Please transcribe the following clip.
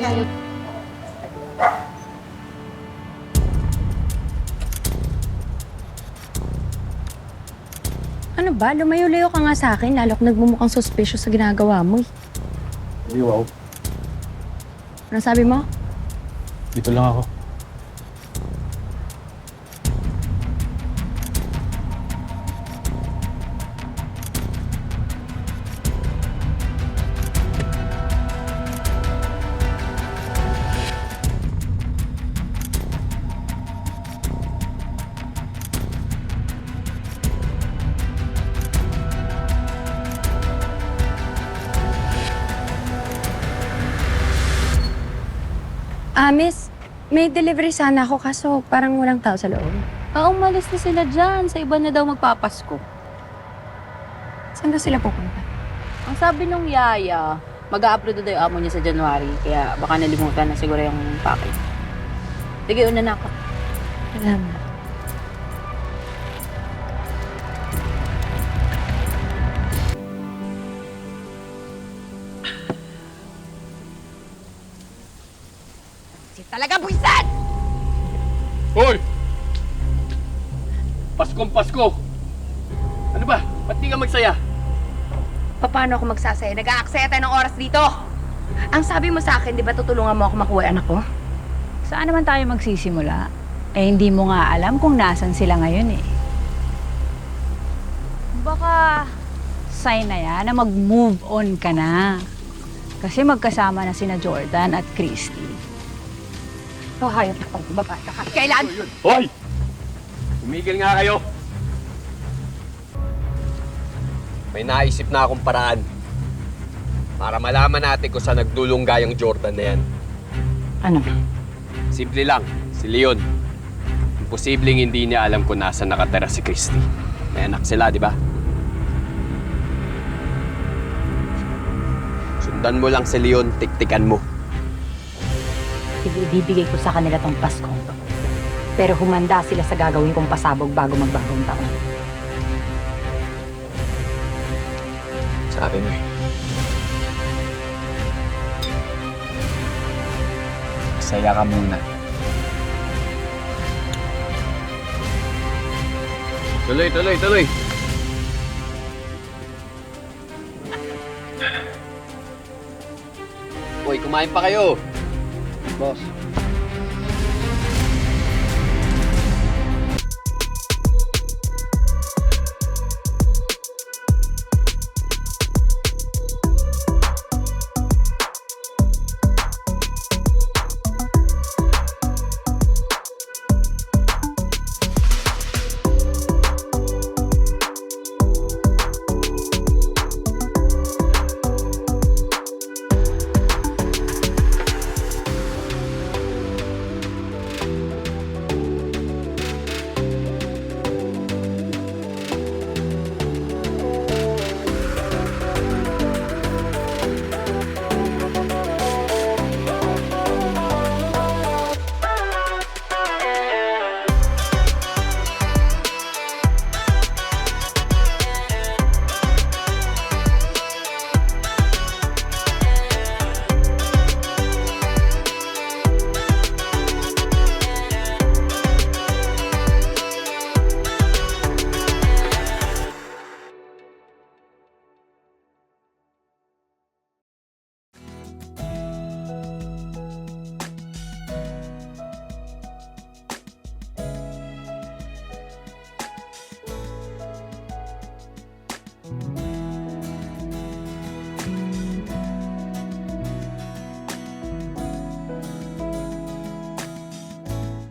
tayo. Ano ba? Lumayo-layo ka nga sa akin, lalo kung nagmumukhang suspicious sa ginagawa mo. Hindi, wow. Ano sabi mo? Dito lang ako. Miss, may delivery sana ako kaso parang walang tao sa loob. Umalis na sila dyan. Sa iba na daw magpapasko. Saan daw sila pupunta? Ang sabi nung yaya, mag-a-upload na daw yung amo niya sa January. Kaya baka nalimutan na siguro yung package. Sige, una na ako. Salamat. Talaga, buisit! Hoy! Paskong Pasko! Ano ba? Ba't di ka magsaya? Paano ako magsasaya? Nag-aaksaya tayo ng oras dito. Ang sabi mo sa akin, di ba tutulungan mo ako makuha yung anak ko? Saan naman tayo magsisimula? Eh, hindi mo nga alam kung nasan sila ngayon eh. Baka sign na yan na mag-move on ka na. Kasi magkasama na sina Jordan at Christy. So, hayop ako. Babae ka. Kailan? Hoy! Tumigil nga kayo! May naisip na akong paraan para malaman natin kung saan nagdulungga yung Jordan na yan. Ano? Simple lang, si Leon. Imposibleng hindi niya alam kung nasaan nakatira si Christy. May anak sila, di ba? Sundan mo lang si Leon, tiktikan mo. Sige, ibibigay ko sa kanila tong Paskong to. Pero humanda sila sa gagawin kong pasabog bago magbagong taon. Sabi mo eh. Masaya ka muna. Tuloy, tuloy, tuloy! Uy, kumain pa kayo! Boss.